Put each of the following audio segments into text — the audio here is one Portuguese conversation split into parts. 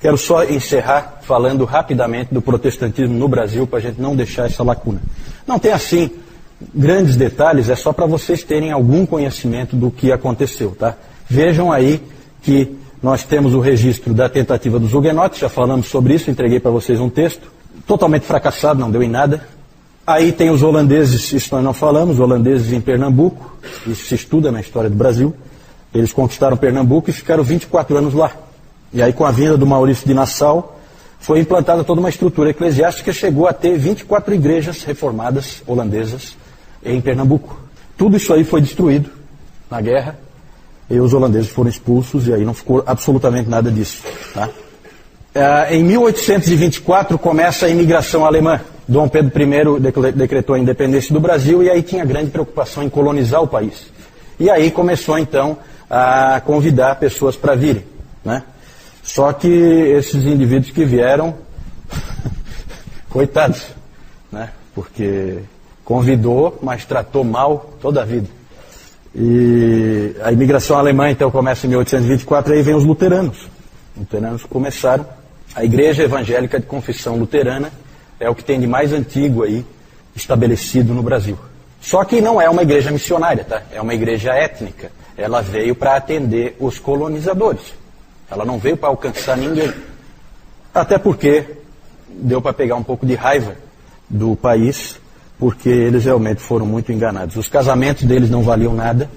Quero só encerrar falando rapidamente do protestantismo no Brasil, para a gente não deixar essa lacuna. Não tem assim grandes detalhes, é só para vocês terem algum conhecimento do que aconteceu, tá? Vejam aí que nós temos o registro da tentativa dos huguenotes, já falamos sobre isso, entreguei para vocês um texto, totalmente fracassado, não deu em nada. Aí tem os holandeses, isso nós não falamos, holandeses em Pernambuco, isso se estuda na história do Brasil. Eles conquistaram Pernambuco e ficaram 24 anos lá. E aí, com a vinda do Maurício de Nassau, foi implantada toda uma estrutura eclesiástica que chegou a ter 24 igrejas reformadas holandesas em Pernambuco. Tudo isso aí foi destruído na guerra, e os holandeses foram expulsos, e aí não ficou absolutamente nada disso. Tá? Em 1824 começa a imigração alemã. Dom Pedro I decretou a independência do Brasil, e aí tinha grande preocupação em colonizar o país. E aí começou então a convidar pessoas para virem, né? Só que esses indivíduos que vieram, coitados, né? Porque convidou, mas tratou mal toda a vida. E a imigração alemã então começa em 1824, e aí vem os luteranos. Os luteranos começaram. A Igreja Evangélica de Confissão Luterana é o que tem de mais antigo aí estabelecido no Brasil. Só que não é uma igreja missionária, tá? É uma igreja étnica. Ela veio para atender os colonizadores. Ela não veio para alcançar ninguém. Até porque deu para pegar um pouco de raiva do país, porque eles realmente foram muito enganados. Os casamentos deles não valiam nada,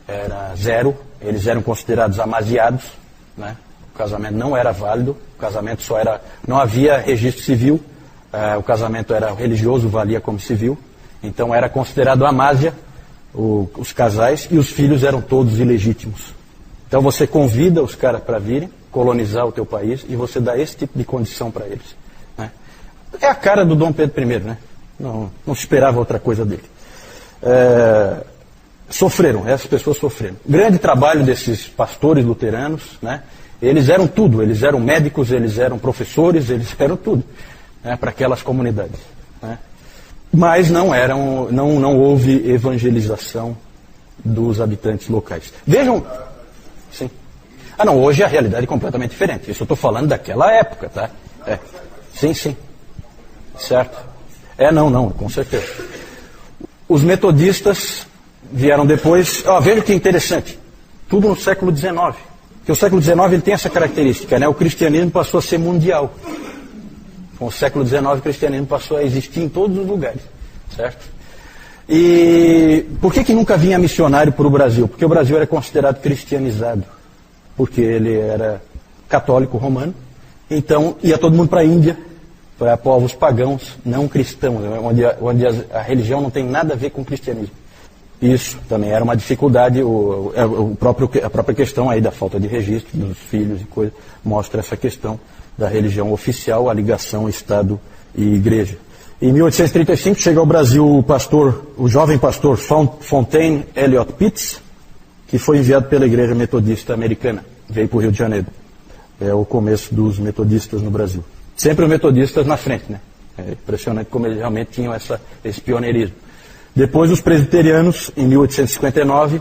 era zero, eles eram considerados amasiados, né? O casamento não era válido, o casamento só era... Não havia registro civil, o casamento era religioso, valia como civil, então era considerado amásia os casais, e os filhos eram todos ilegítimos. Então você convida os caras para virem colonizar o teu país, e você dá esse tipo de condição para eles, né? É a cara do Dom Pedro I, né? Não se esperava outra coisa dele. Sofreram, essas pessoas sofreram. Grande trabalho desses pastores luteranos, né? Eles eram tudo, eles eram médicos, eles eram professores, eles eram tudo, né, para aquelas comunidades, né? Mas não houve evangelização dos habitantes locais. Vejam, sim. Não, hoje a realidade é completamente diferente. Isso eu estou falando daquela época, tá? Sim, certo. Não, com certeza. Os metodistas vieram depois. Veja que interessante. Tudo no século XIX. Porque o século XIX ele tem essa característica, né? O cristianismo passou a ser mundial. Com o século XIX o cristianismo passou a existir em todos os lugares, certo? E por que nunca vinha missionário para o Brasil? Porque o Brasil era considerado cristianizado. Porque ele era católico romano. Então ia todo mundo para a Índia, para povos pagãos, não cristãos, onde a religião não tem nada a ver com o cristianismo. Isso também era uma dificuldade, a própria questão aí da falta de registro dos filhos e coisa, mostra essa questão da religião oficial, a ligação Estado e Igreja. Em 1835 chega ao Brasil o jovem pastor Fontaine Elliot Pitts, que foi enviado pela Igreja Metodista Americana, veio para o Rio de Janeiro. É o começo dos metodistas no Brasil. Sempre os metodistas na frente, né? É impressionante como eles realmente tinham esse pioneirismo. Depois os presbiterianos, em 1859,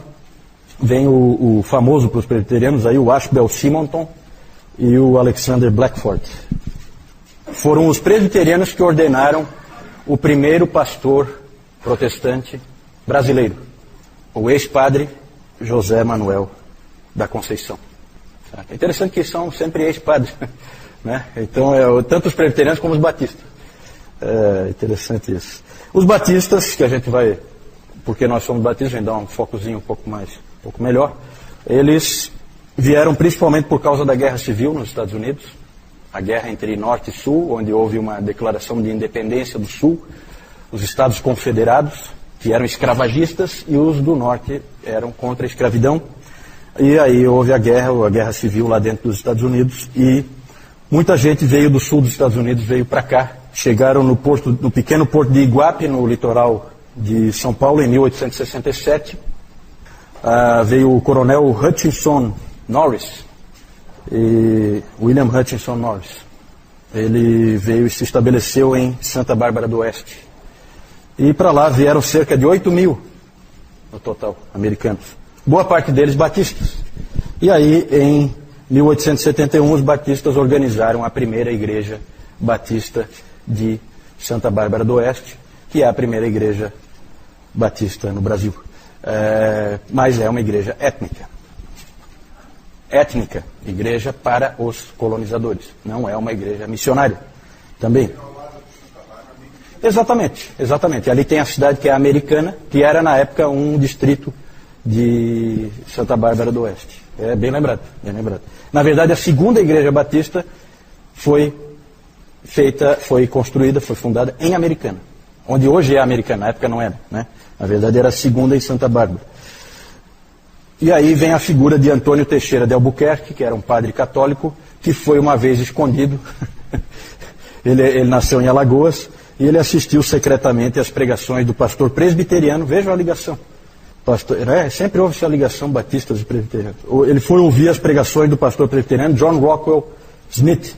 vem o famoso para os presbiterianos, aí, o Ashbel Simonton e o Alexander Blackford. Foram os presbiterianos que ordenaram o primeiro pastor protestante brasileiro, o ex-padre José Manuel da Conceição. É interessante que são sempre ex-padres, né? Então, tanto os presbiterianos como os batistas. É interessante isso. Os batistas, que a gente vai, porque nós somos batistas, a gente dá um focozinho um pouco melhor, eles vieram principalmente por causa da Guerra Civil nos Estados Unidos, a guerra entre Norte e Sul, onde houve uma declaração de independência do Sul, os Estados Confederados, que eram escravagistas, e os do Norte eram contra a escravidão. E aí houve a Guerra Civil lá dentro dos Estados Unidos, e muita gente veio do sul dos Estados Unidos, veio para cá. Chegaram no pequeno porto de Iguape, no litoral de São Paulo, em 1867. Veio o coronel Hutchinson Norris, William Hutchinson Norris. Ele veio e se estabeleceu em Santa Bárbara do Oeste. E para lá vieram cerca de 8 mil, no total, americanos. Boa parte deles batistas. E aí, em Em 1871, os batistas organizaram a primeira igreja batista de Santa Bárbara do Oeste, que é a primeira igreja batista no Brasil. Mas é uma igreja étnica. Étnica, igreja para os colonizadores. Não é uma igreja missionária. Também. Exatamente, exatamente. Ali tem a cidade que é Americana, que era na época um distrito de Santa Bárbara do Oeste. É bem lembrado, bem lembrado. Na verdade, a segunda igreja batista foi construída, foi fundada em Americana, onde hoje é Americana, na época não era, né? Na verdade era a segunda em Santa Bárbara. E aí vem a figura de Antônio Teixeira de Albuquerque, que era um padre católico, que foi uma vez escondido. ele nasceu em Alagoas e ele assistiu secretamente às pregações do pastor presbiteriano. Vejam a ligação. Sempre houve essa ligação batistas e presbiterianos. Ele foi ouvir as pregações do pastor presbiteriano John Rockwell Smith.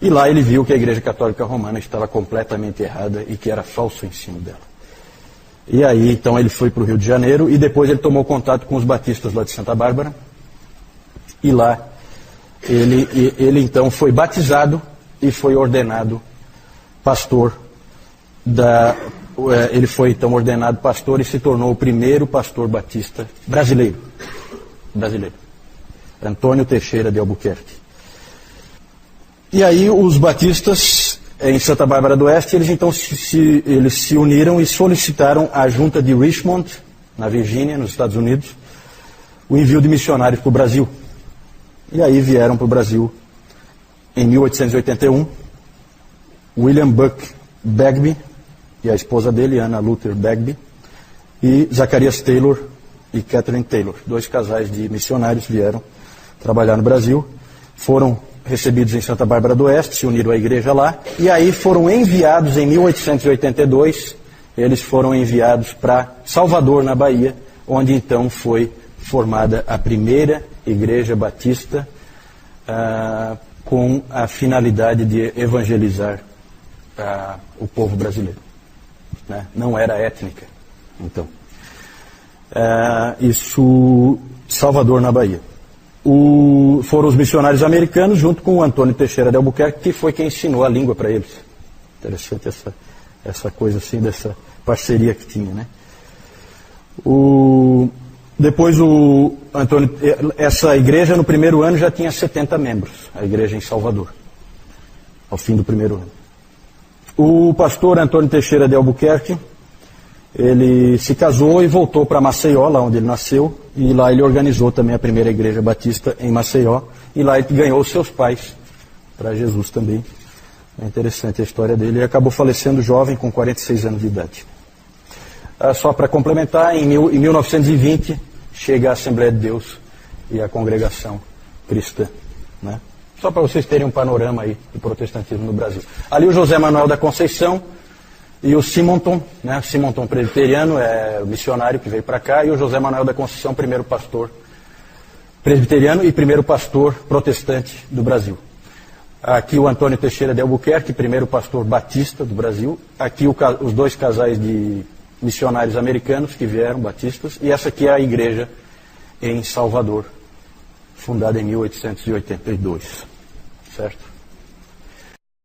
E lá ele viu que a Igreja Católica Romana estava completamente errada e que era falso o ensino dela. E aí, então, ele foi para o Rio de Janeiro e depois ele tomou contato com os batistas lá de Santa Bárbara. E lá ele então foi batizado e foi ordenado pastor ele foi então ordenado pastor e se tornou o primeiro pastor batista brasileiro. Antônio Teixeira de Albuquerque. E aí os batistas em Santa Bárbara do Oeste, eles então eles se uniram e solicitaram à junta de Richmond, na Virgínia, nos Estados Unidos, o envio de missionários para o Brasil. E aí vieram para o Brasil em 1881 William Buck Bagby e a esposa dele, Anna Luther Bagby, e Zacarias Taylor e Catherine Taylor. 2 casais de missionários vieram trabalhar no Brasil, foram recebidos em Santa Bárbara do Oeste, se uniram à igreja lá, e aí foram enviados em 1882, eles foram enviados para Salvador, na Bahia, onde então foi formada a primeira igreja batista com a finalidade de evangelizar o povo brasileiro. Né? Não era étnica, então. Isso, Salvador, na Bahia. Foram os missionários americanos, junto com o Antônio Teixeira de Albuquerque, que foi quem ensinou a língua para eles. Interessante essa coisa assim, dessa parceria que tinha, né? Depois essa igreja no primeiro ano já tinha 70 membros, a igreja em Salvador, ao fim do primeiro ano. O pastor Antônio Teixeira de Albuquerque, ele se casou e voltou para Maceió, lá onde ele nasceu, e lá ele organizou também a primeira igreja batista em Maceió, e lá ele ganhou seus pais para Jesus também. É interessante a história dele. Ele acabou falecendo jovem, com 46 anos de idade. Só para complementar, em 1920, chega a Assembleia de Deus e a Congregação Cristã, né? Só para vocês terem um panorama aí do protestantismo no Brasil. Ali o José Manuel da Conceição e o Simonton, né? Simonton presbiteriano, é o missionário que veio para cá, e o José Manuel da Conceição, primeiro pastor presbiteriano e primeiro pastor protestante do Brasil. Aqui o Antônio Teixeira de Albuquerque, primeiro pastor batista do Brasil. Aqui os 2 casais de missionários americanos que vieram, batistas. E essa aqui é a igreja em Salvador, fundada em 1882. Certo?